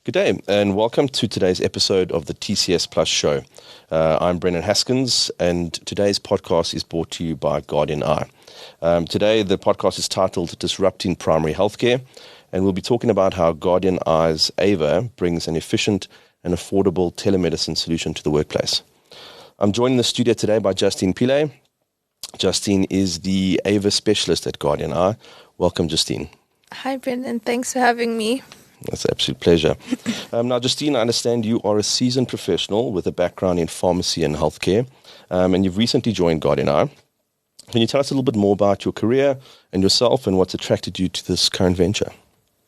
Good day, and welcome to today's episode of the TCS Plus show. I'm Brendan Haskins, and today's podcast is brought to you by Guardian Eye. Today, the podcast is titled Disrupting Primary Healthcare, and we'll be talking about how Guardian Eye's AVA brings an efficient and affordable telemedicine solution to the workplace. I'm joined in the studio today by Justine Pillay. Justine is the AVA specialist at Guardian Eye. Welcome, Justine. Hi, Brendan. Thanks for having me. That's an absolute pleasure. Now, Justine, I understand you are a seasoned professional with a background in pharmacy and healthcare, and you've recently joined Guardian Eye. Can you tell us a little bit more about your career and yourself and what's attracted you to this current venture?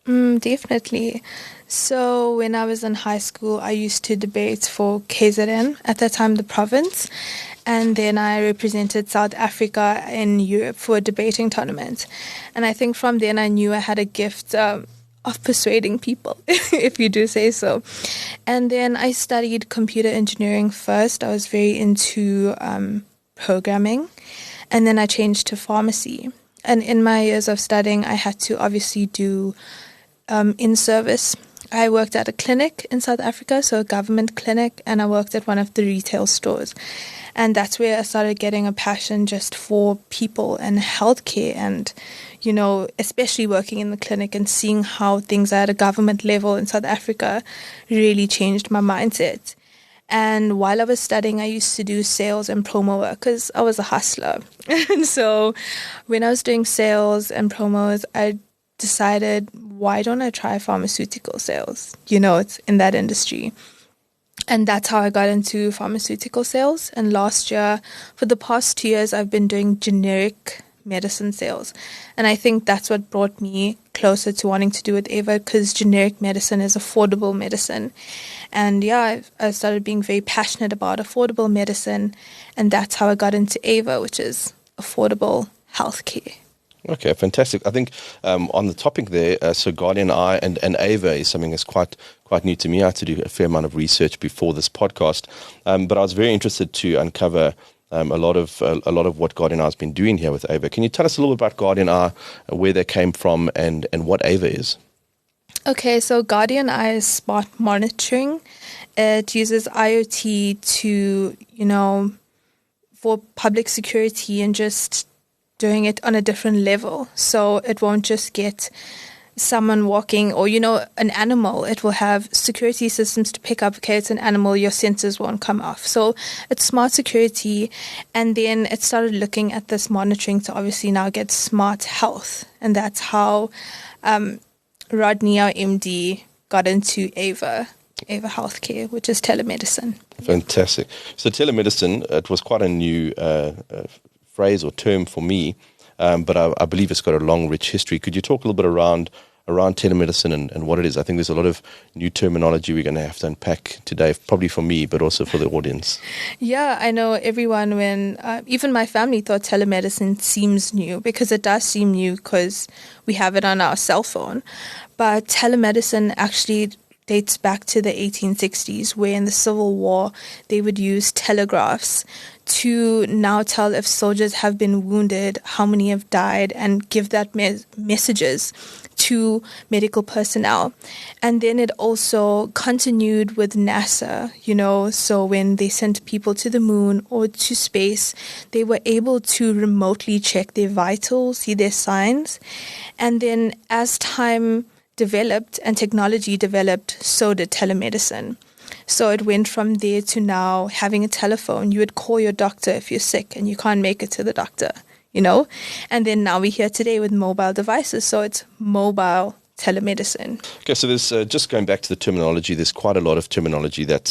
Definitely. So when I was in high school, I used to debate for KZN, at that time the province, and then I represented South Africa in Europe for a debating tournament. And I think from then I knew I had a gift of persuading people, if you do say so. And then I studied computer engineering first. I was very into programming, and then I changed to pharmacy. And in my years of studying, I had to obviously do in-service. I worked at a clinic in South Africa, so a government clinic, and I worked at one of the retail stores. And that's where I started getting a passion just for people and healthcare and, you know, especially working in the clinic and seeing how things are at a government level in South Africa really changed my mindset. And while I was studying, I used to do sales and promo work because I was a hustler. And so when I was doing sales and promos, I decided, why don't I try pharmaceutical sales? You know, it's in that industry. And that's how I got into pharmaceutical sales. And last year, for the past 2 years, I've been doing generic medicine sales. And I think that's what brought me closer to wanting to do with AVA, because generic medicine is affordable medicine. And yeah, I started being very passionate about affordable medicine. And that's how I got into AVA, which is affordable healthcare. Okay, fantastic. I think on the topic there, so Guardian Eye and AVA is something that's quite new to me. I had to do a fair amount of research before this podcast, but I was very interested to uncover a lot of what Guardian Eye has been doing here with AVA. Can you tell us a little bit about Guardian Eye, where they came from, and what AVA is? Okay, so Guardian Eye is smart monitoring. It uses IoT to, for public security and just doing it on a different level. So it won't just get someone walking or, an animal. It will have security systems to pick up, okay, it's an animal, your sensors won't come off. So it's smart security. And then it started looking at this monitoring to obviously now get smart health. And that's how Rodney, our MD, got into AVA Healthcare, which is telemedicine. Fantastic. So telemedicine, it was quite a new phrase or term for me, but I believe it's got a long, rich history. Could you talk a little bit around telemedicine and what it is? I think there's a lot of new terminology we're going to have to unpack today, probably for me, but also for the audience. Yeah, I know everyone, when even my family thought telemedicine seems new, because it does seem new because we have it on our cell phone. But telemedicine actually dates back to the 1860s, where in the Civil War, they would use telegraphs to now tell if soldiers have been wounded, how many have died, and give that messages to medical personnel. And then it also continued with NASA, so when they sent people to the moon or to space, they were able to remotely check their vitals, see their signs. And then as time developed and technology developed, so did telemedicine. So it went from there to now having a telephone. You would call your doctor if you're sick and you can't make it to the doctor, And then now we're here today with mobile devices. So it's mobile telemedicine. Okay, so there's just going back to the terminology, there's quite a lot of terminology that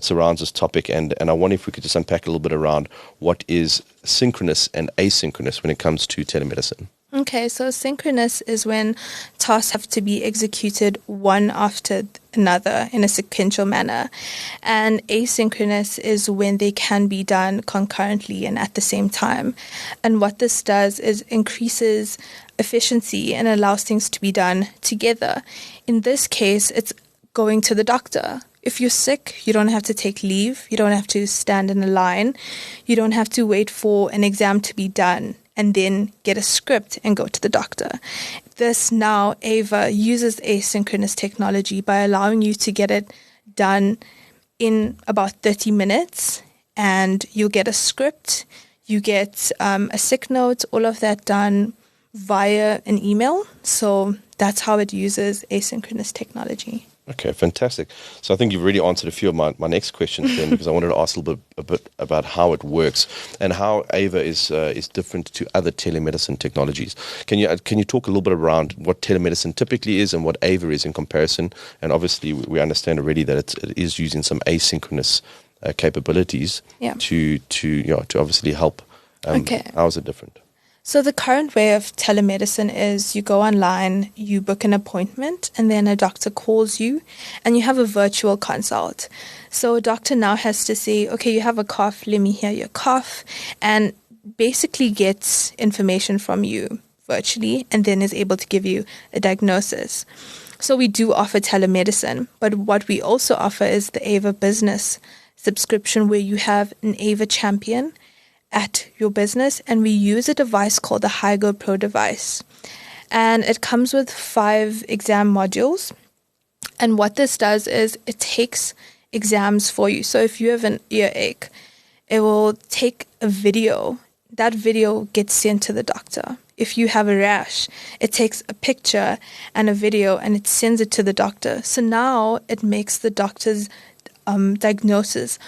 surrounds this topic. And I wonder if we could just unpack a little bit around what is synchronous and asynchronous when it comes to telemedicine. Okay, so synchronous is when tasks have to be executed one after another in a sequential manner. And asynchronous is when they can be done concurrently and at the same time. And what this does is increases efficiency and allows things to be done together. In this case, it's going to the doctor. If you're sick, you don't have to take leave. You don't have to stand in a line. You don't have to wait for an exam to be done. and then get a script and go to the doctor. This now, AVA uses asynchronous technology by allowing you to get it done in about 30 minutes, and you'll get a script, you get a sick note, all of that done via an email. So that's how it uses asynchronous technology. Okay, fantastic. So I think you've really answered a few of my next questions then, because I wanted to ask a bit about how it works and how AVA is different to other telemedicine technologies. Can you talk a little bit around what telemedicine typically is and what AVA is in comparison? And obviously, we understand already that it is using some asynchronous capabilities to obviously help. Okay. How is it different? So the current way of telemedicine is you go online, you book an appointment, and then a doctor calls you, and you have a virtual consult. So a doctor now has to say, okay, you have a cough, let me hear your cough, and basically gets information from you virtually, and then is able to give you a diagnosis. So we do offer telemedicine, but what we also offer is the AVA business subscription, where you have an AVA champion at your business, and we use a device called the HiGo Pro device. And it comes with 5 exam modules. And what this does is it takes exams for you. So if you have an earache, it will take a video. That video gets sent to the doctor. If you have a rash, it takes a picture and a video and it sends it to the doctor. So now it makes the doctor's diagnosis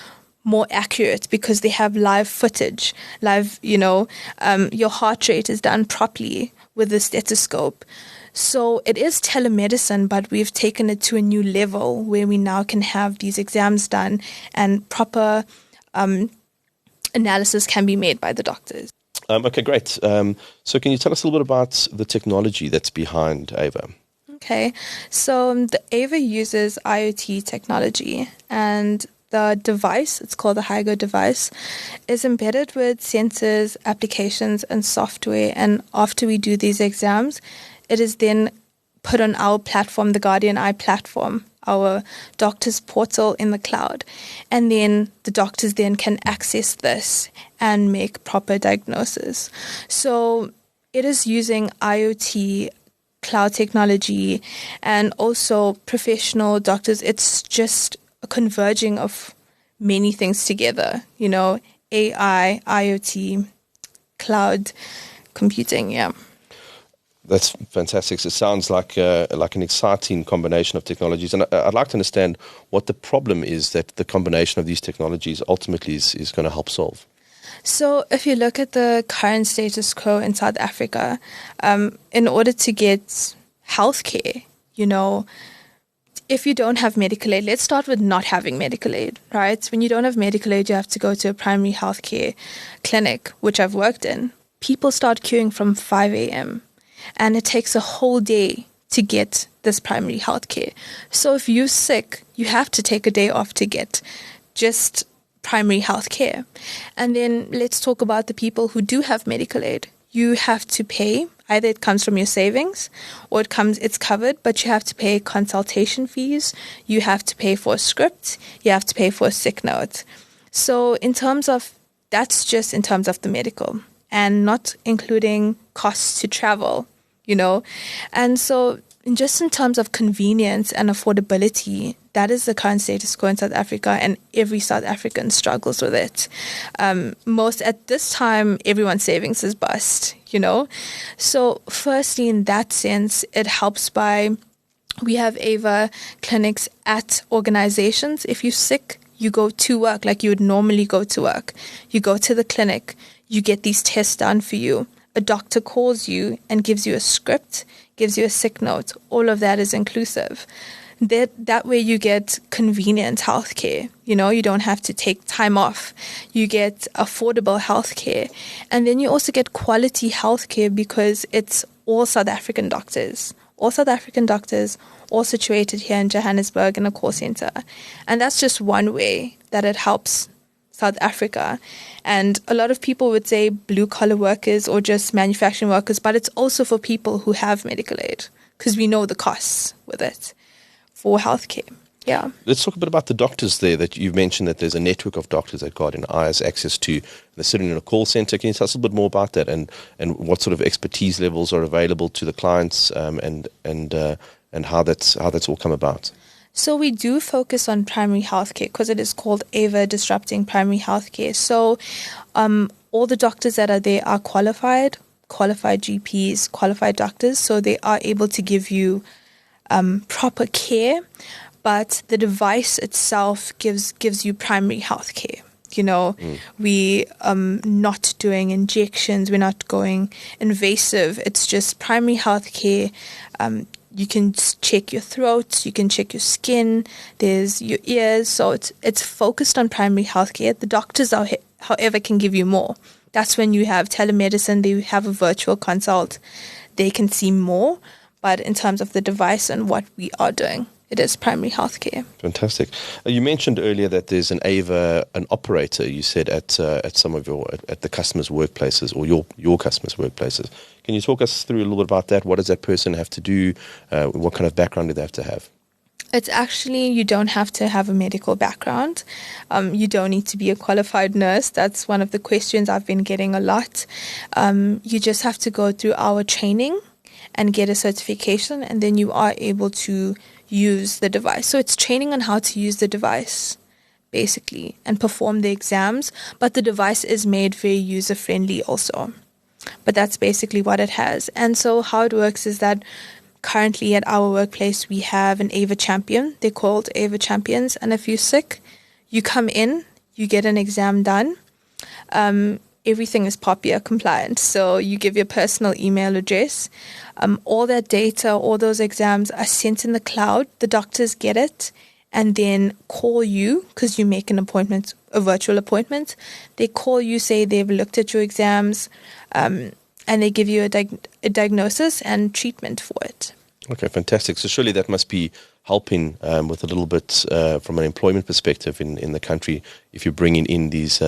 more accurate because they have live footage, your heart rate is done properly with the stethoscope. So it is telemedicine, but we've taken it to a new level where we now can have these exams done and proper analysis can be made by the doctors. Okay, great. So can you tell us a little bit about the technology that's behind AVA? Okay, so the AVA uses IoT technology, and the device, it's called the HiGo device, is embedded with sensors, applications, and software. And after we do these exams, it is then put on our platform, the Guardian Eye platform, our doctor's portal in the cloud. And then the doctors then can access this and make proper diagnosis. So it is using IoT, cloud technology, and also professional doctors. It's just a converging of many things together, AI, IoT, cloud computing, That's fantastic. So it sounds like an exciting combination of technologies. And I'd like to understand what the problem is that the combination of these technologies ultimately is going to help solve. So if you look at the current status quo in South Africa, in order to get healthcare, if you don't have medical aid, let's start with not having medical aid, right? When you don't have medical aid, you have to go to a primary healthcare clinic, which I've worked in. People start queuing from 5 a.m. and it takes a whole day to get this primary healthcare. So if you're sick, you have to take a day off to get just primary healthcare. And then let's talk about the people who do have medical aid. You have to pay. Either it comes from your savings or it's covered, but you have to pay consultation fees. You have to pay for a script. You have to pay for a sick note. So that's just in terms of the medical and not including costs to travel, And so just in terms of convenience and affordability, that is the current status quo in South Africa, and every South African struggles with it. At this time, everyone's savings is bust, So firstly, in that sense, it helps by we have AVA clinics at organizations. If you're sick, you go to work like you would normally go to work. You go to the clinic, you get these tests done for you. A doctor calls you and gives you a script, gives you a sick note. All of that is inclusive. That way you get convenient healthcare. You don't have to take time off. You get affordable healthcare. And then you also get quality healthcare because it's all South African doctors. All South African doctors, all situated here in Johannesburg in a call center. And that's just one way that it helps South Africa. And a lot of people would say blue-collar workers or just manufacturing workers, but it's also for people who have medical aid because we know the costs with it for healthcare. Yeah. Let's talk a bit about the doctors there that you've mentioned that there's a network of doctors that Guardian Eye has access to. They're sitting in a call center. Can you tell us a little bit more about that and what sort of expertise levels are available to the clients and how that's all come about? So we do focus on primary healthcare because it is called AVA, Disrupting Primary Healthcare. So all the doctors that are there are qualified GPs, qualified doctors, so they are able to give you proper care, but the device itself gives you primary health care. We not doing injections, we're not going invasive. It's just primary health care. You can check your throat, you can check your skin, there's your ears. So it's focused on primary health care. The doctors, however, can give you more. That's when you have telemedicine, they have a virtual consult. They can see more. But in terms of the device and what we are doing, it is primary healthcare. Fantastic. You mentioned earlier that there's an AVA, an operator, you said, at some of at the customers' workplaces or your customers' workplaces. Can you talk us through a little bit about that? What does that person have to do? What kind of background do they have to have? It's actually, you don't have to have a medical background. You don't need to be a qualified nurse. That's one of the questions I've been getting a lot. You just have to go through our training and get a certification, and then you are able to use the device. So it's training on how to use the device, basically, and perform the exams. But the device is made very user-friendly also. But that's basically what it has. And so how it works is that currently at our workplace, we have an AVA champion. They're called AVA champions. And if you're sick, you come in, you get an exam done. Everything is POPIA compliant. So you give your personal email address. All that data, all those exams are sent in the cloud. The doctors get it and then call you because you make an appointment, a virtual appointment. They call you, say they've looked at your exams, and they give you a diagnosis and treatment for it. Okay, fantastic. So surely that must be helping with a little bit from an employment perspective in the country if you're bringing in these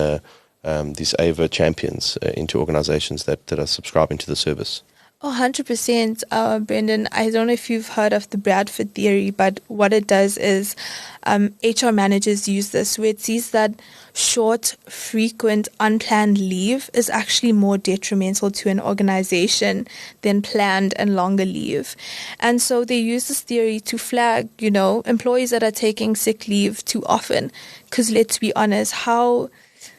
AVA champions into organizations that are subscribing to the service. Oh, 100%, Brendan. I don't know if you've heard of the Bradford theory, but what it does is HR managers use this where it sees that short, frequent, unplanned leave is actually more detrimental to an organization than planned and longer leave. And so they use this theory to flag, employees that are taking sick leave too often. Because let's be honest, how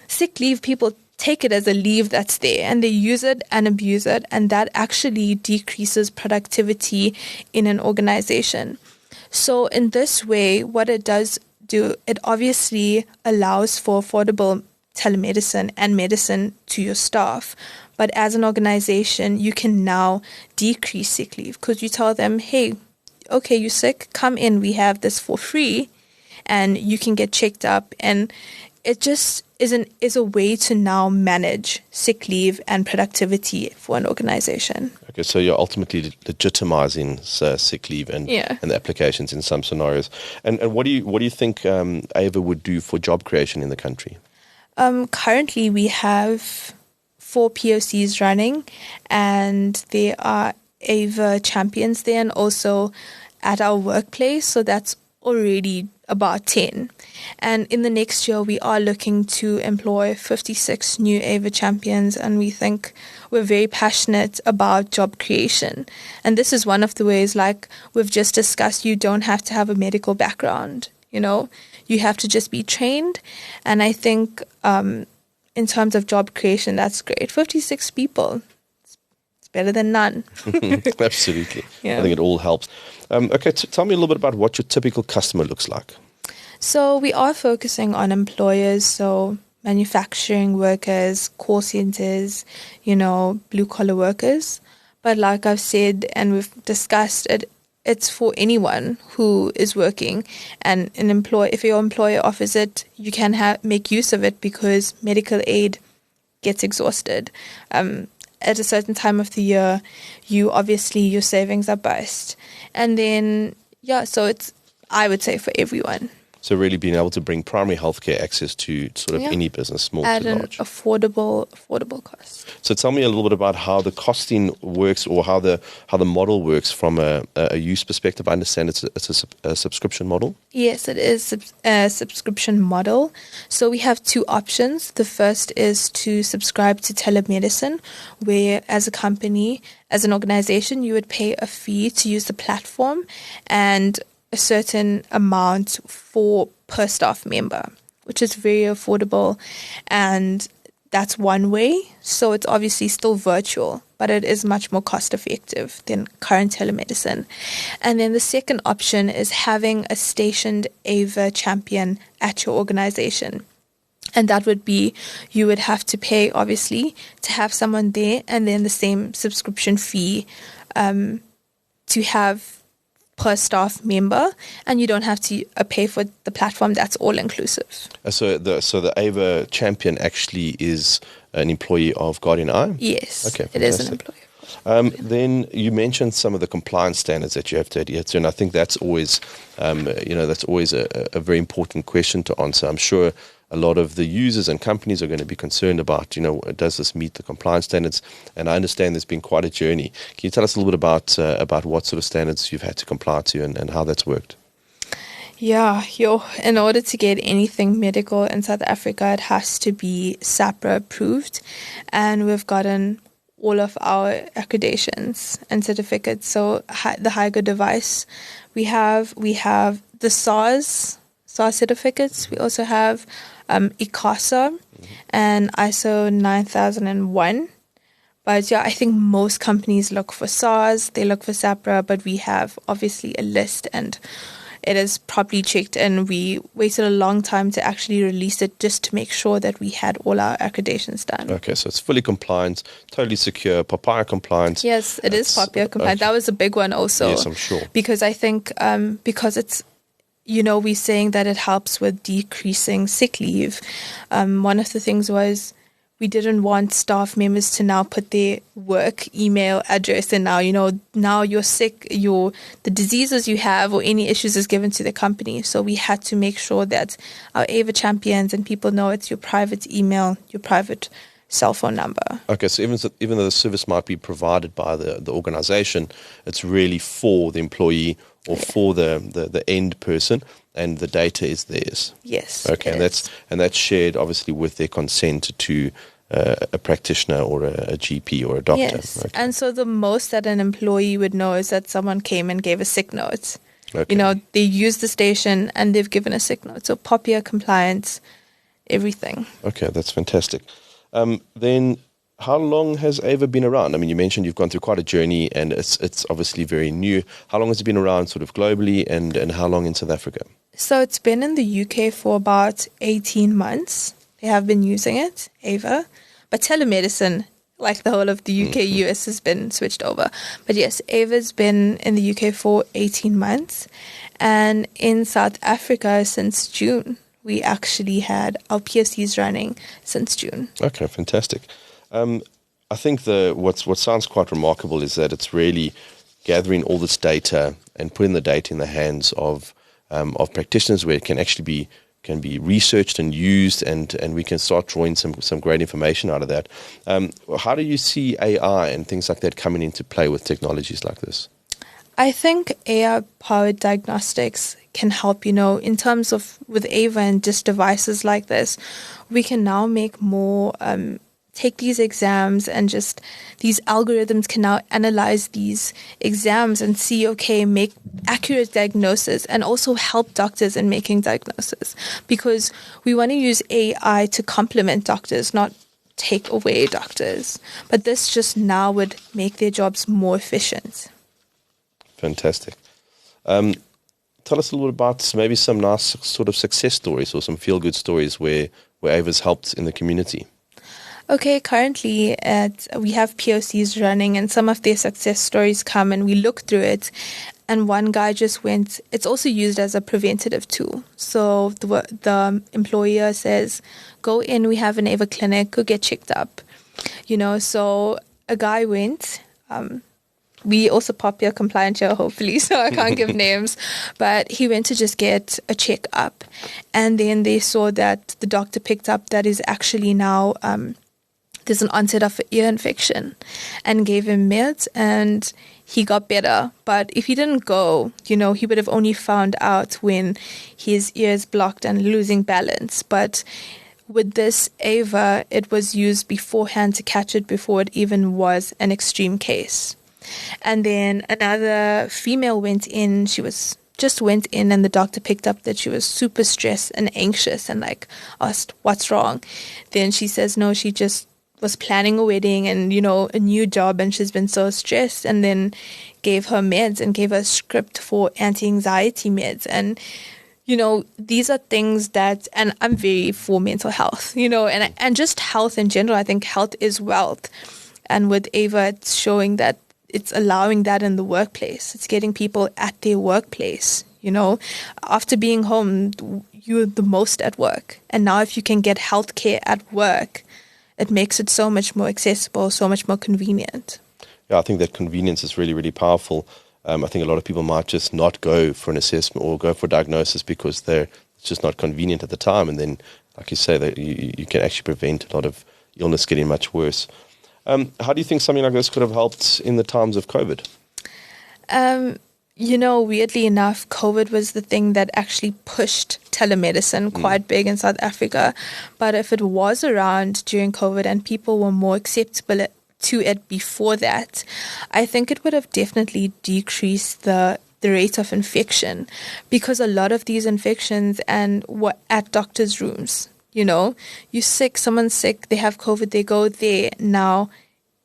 sick leave people take it as a leave that's there and they use it and abuse it, and that actually decreases productivity in an organization. So in this way, what it does do, it obviously allows for affordable telemedicine and medicine to your staff. But as an organization, you can now decrease sick leave because you tell them, hey, okay, you're sick, come in, we have this for free and you can get checked up. And it just is a way to now manage sick leave and productivity for an organization. Okay, so you're ultimately legitimizing sick leave and the applications in some scenarios. And what do you think AVA would do for job creation in the country? Currently, we have 4 POCs running, and there are AVA champions there, and also at our workplace. So that's already about 10. And in the next year, we are looking to employ 56 new AVA champions, and we think we're very passionate about job creation. And this is one of the ways, like we've just discussed, you don't have to have a medical background, you have to just be trained. And I think in terms of job creation, that's great. 56 people. It's better than none. Absolutely. Yeah. I think it all helps. Okay, tell me a little bit about what your typical customer looks like. So we are focusing on employers, so manufacturing workers, call centers, blue-collar workers. But like I've said and we've discussed, it's for anyone who is working. And if your employer offers it, you can make use of it because medical aid gets exhausted. At a certain time of the year, your savings are burst. And then, so it's, I would say, for everyone. So really being able to bring primary healthcare access to sort of any business, small at to an large. affordable cost. So tell me a little bit about how the costing works, or how the model works from a use perspective. I understand it's a subscription model. Yes, it is a subscription model. So we have two options. The first is to subscribe to telemedicine, where as a company, as an organization, you would pay a fee to use the platform and a certain amount per staff member, which is very affordable. And that's one way. So it's obviously still virtual, but it is much more cost effective than current telemedicine. And then the second option is having a stationed AVA champion at your organization. And that would be, you would have to pay, obviously, to have someone there, and then the same subscription fee to have per staff member, and you don't have to pay for the platform. That's all inclusive. So the AVA champion actually is an employee of Guardian Eye? Yes, okay, it is an employee. Then you mentioned some of the compliance standards that you have to adhere to, and I think that's always, that's always a very important question to answer. I'm sure a lot of the users and companies are going to be concerned about, does this meet the compliance standards? And I understand there's been quite a journey. Can you tell us a little bit about what sort of standards you've had to comply to and how that's worked? Yeah, in order to get anything medical in South Africa, it has to be SAPRA approved, and we've gotten all of our accreditations and certificates. So the Higher device, we have the SARS certificates. We also have ICASA and ISO 9001. But yeah, I think most companies look for SARS, they look for SAPRA, but we have obviously a list, and it is properly checked, and we waited a long time to actually release it just to make sure that we had all our accreditations done. Okay, so it's fully compliant, totally secure, POPIA compliant. Yes, it is POPIA compliant. Okay. That was a big one also. Yes, I'm sure. Because I think because it's, we're saying that it helps with decreasing sick leave. One of the things was we didn't want staff members to now put their work email address, and now you're sick, the diseases you have or any issues is given to the company. So we had to make sure that our AVA champions and people know it's your private email, your private cell phone number. Okay, so even though the service might be provided by the organization, it's really for the employee or for the end person, and the data is theirs. Yes. Okay, and that's shared obviously with their consent to a practitioner or a GP or a doctor. Yes, okay. And so the most that an employee would know is that someone came and gave a sick note. Okay. They used the station and they've given a sick note. So POPIA compliance, everything. Okay, that's fantastic. Then how long has AVA been around? I mean, you mentioned you've gone through quite a journey, and it's obviously very new. How long has it been around sort of globally, and how long in South Africa? So it's been in the UK for about 18 months. They have been using it, AVA. But telemedicine, like the whole of the UK, US, has been switched over. But yes, AVA's been in the UK for 18 months. And in South Africa since June. We actually had our POCs running since June. Okay, fantastic. I think what sounds quite remarkable is that it's really gathering all this data and putting the data in the hands of practitioners, where it can actually can be researched and used, and we can start drawing some great information out of that. How do you see AI and things like that coming into play with technologies like this? I think AI-powered diagnostics can help, in terms of with AVA and just devices like this. We can now make more, take these exams, and just these algorithms can now analyze these exams and see, make accurate diagnosis, and also help doctors in making diagnosis. Because we want to use AI to complement doctors, not take away doctors. But this just now would make their jobs more efficient. Fantastic. Tell us a little bit about maybe some nice sort of success stories or some feel-good stories where AVA's helped in the community. Okay, currently we have POCs running, and some of their success stories come and we look through it. And one guy just went, it's also used as a preventative tool. So the employer says, go in, we have an AVA clinic, go get checked up. So a guy went, we also POPIA compliant here, hopefully, so I can't give names. But he went to just get a checkup, and then they saw that the doctor picked up that is actually now there's an onset of an ear infection, and gave him meds, and he got better. But if he didn't go, he would have only found out when his ears blocked and losing balance. But with this AVA, it was used beforehand to catch it before it even was an extreme case. And then another female went in. She went in, and the doctor picked up that she was super stressed and anxious, and asked, "What's wrong?" Then she says, no, she just was planning a wedding and, a new job, and she's been so stressed, and then gave her meds and gave her a script for anti-anxiety meds. And, these are things that, and I'm very for mental health, and just health in general. I think health is wealth. And with AVA, it's showing that it's allowing that in the workplace. It's getting people at their workplace, After being home, you're the most at work. And now if you can get healthcare at work, it makes it so much more accessible, so much more convenient. Yeah, I think that convenience is really, really powerful. I think a lot of people might just not go for an assessment or go for diagnosis because it's just not convenient at the time. And then, like you say, that you can actually prevent a lot of illness getting much worse. How do you think something like this could have helped in the times of COVID? Weirdly enough, COVID was the thing that actually pushed telemedicine quite big in South Africa. But if it was around during COVID and people were more acceptable to it before that, I think it would have definitely decreased the rate of infection, because a lot of these infections were at doctors' rooms. You're sick, someone's sick, they have COVID, they go there. Now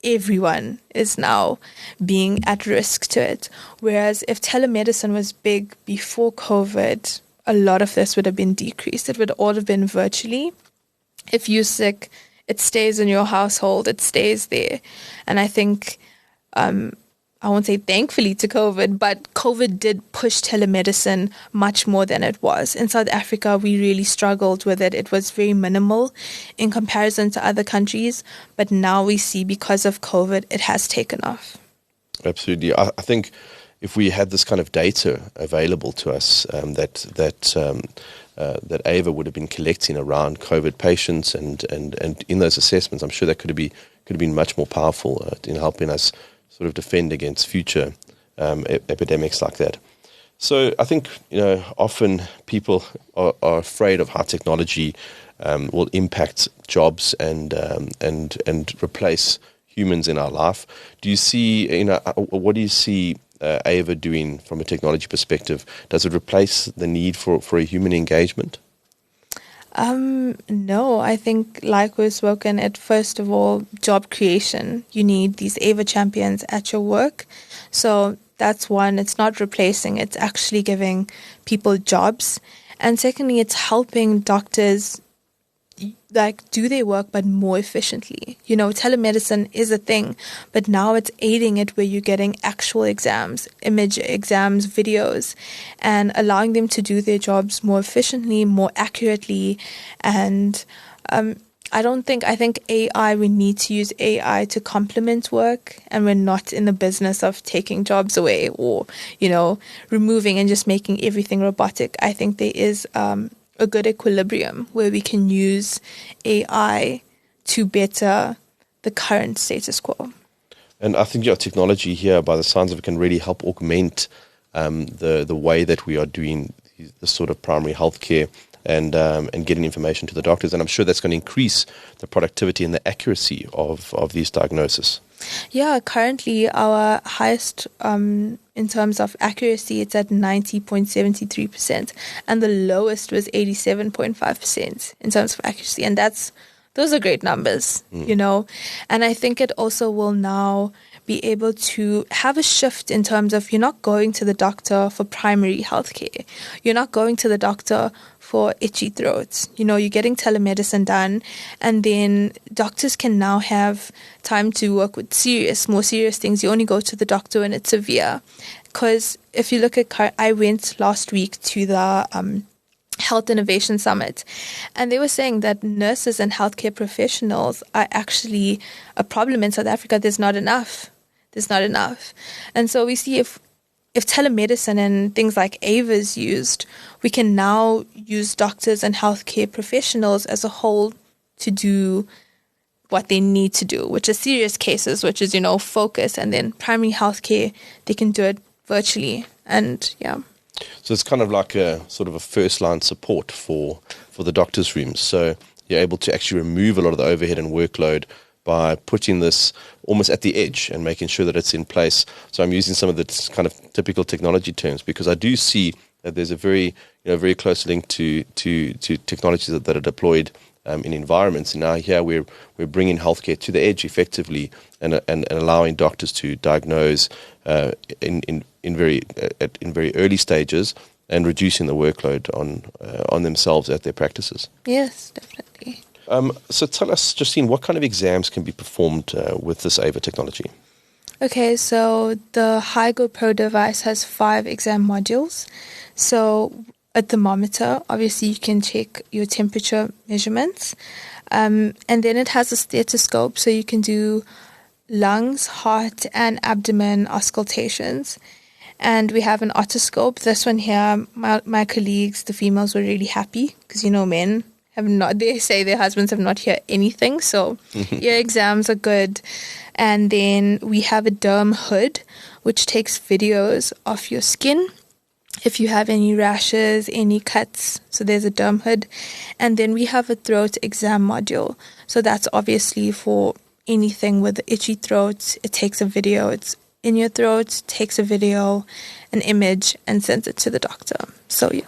everyone is now being at risk to it. Whereas if telemedicine was big before COVID, a lot of this would have been decreased. It would all have been virtually. If you're sick, it stays in your household, it stays there. And I think, I won't say thankfully to COVID, but COVID did push telemedicine much more than it was. In South Africa, we really struggled with it. It was very minimal in comparison to other countries. But now we see, because of COVID, it has taken off. Absolutely. I think if we had this kind of data available to us, that AVA would have been collecting around COVID patients and in those assessments, I'm sure that could have been much more powerful in helping us sort of defend against future epidemics like that. So I think, often people are afraid of how technology will impact jobs and replace humans in our life. Do you see, what do you see AVA doing from a technology perspective? Does it replace the need for a human engagement? No, I think, like we've spoken, first of all, job creation. You need these AVA champions at your work. So that's one. It's not replacing, it's actually giving people jobs. And secondly, it's helping doctors do their work but more efficiently. Telemedicine is a thing, but now it's aiding it where you're getting actual exams, image exams, videos, and allowing them to do their jobs more efficiently, more accurately. And I think AI, we need to use AI to complement work, and we're not in the business of taking jobs away or, removing and just making everything robotic. I think there is a good equilibrium where we can use AI to better the current status quo. And I think your technology here, by the signs of it, can really help augment the way that we are doing the sort of primary healthcare and getting information to the doctors. And I'm sure that's going to increase the productivity and the accuracy of these diagnoses. Yeah, currently our highest in terms of accuracy, it's at 90.73%, and the lowest was 87.5% in terms of accuracy. And those are great numbers, And I think it also will now be able to have a shift in terms of, you're not going to the doctor for primary healthcare. You're not going to the doctor for itchy throats. You're getting telemedicine done, and then doctors can now have time to work with more serious things. You only go to the doctor when it's severe. Because if you look at, I went last week to the Health Innovation Summit, and they were saying that nurses and healthcare professionals are actually a problem in South Africa. There's not enough. there's not enough. And so we see if telemedicine and things like AVA is used, we can now use doctors and healthcare professionals as a whole to do what they need to do, which is serious cases, which is, focus. And then primary healthcare, they can do it virtually. And yeah. So it's kind of like a sort of a first-line support for the doctor's rooms. So you're able to actually remove a lot of the overhead and workload by putting this almost at the edge and making sure that it's in place. So I'm using some of the kind of typical technology terms because I do see that there's a very close link to technologies that are deployed in environments. And now here we're bringing healthcare to the edge effectively and allowing doctors to diagnose in very early stages and reducing the workload on themselves at their practices. Yes, definitely. So tell us, Justine, what kind of exams can be performed with this AVA technology? Okay, so the HiGo Pro device has 5 exam modules. So a thermometer, obviously you can check your temperature measurements. And then it has a stethoscope, so you can do lungs, heart, and abdomen auscultations. And we have an otoscope. This one here, my colleagues, the females, were really happy because, men they say their husbands have not heard anything. So your exams are good. And then we have a derm hood, which takes videos of your skin. If you have any rashes, any cuts, so there's a derm hood. And then we have a throat exam module. So that's obviously for anything with itchy throat. It takes a video. It's in your throat, takes a video, an image, and sends it to the doctor. So yeah.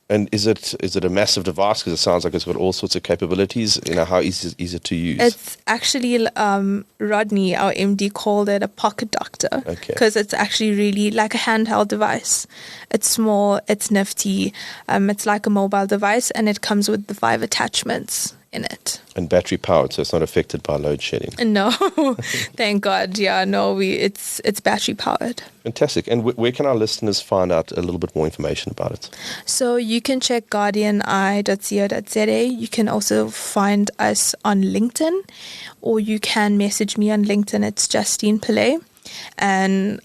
And is it a massive device? Because it sounds like it's got all sorts of capabilities. How easy is it to use? It's actually, Rodney, our MD, called it a pocket doctor. Because it's actually really like a handheld device. It's small, it's nifty, it's like a mobile device, and it comes with the 5 attachments in it. And battery powered, so it's not affected by load shedding. No, thank God. Yeah, no, it's battery powered. Fantastic. And where can our listeners find out a little bit more information about it? So you can check guardianeye.co.za. You can also find us on LinkedIn, or you can message me on LinkedIn. It's Justine Pillay, and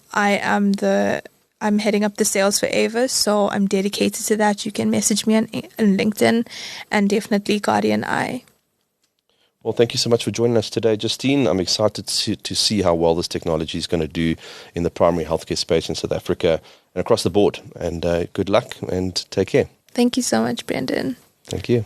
I'm heading up the sales for AVA, so I'm dedicated to that. You can message me on LinkedIn, and definitely Guardian Eye. Well, thank you so much for joining us today, Justine. I'm excited to see how well this technology is going to do in the primary healthcare space in South Africa and across the board. And good luck and take care. Thank you so much, Brendan. Thank you.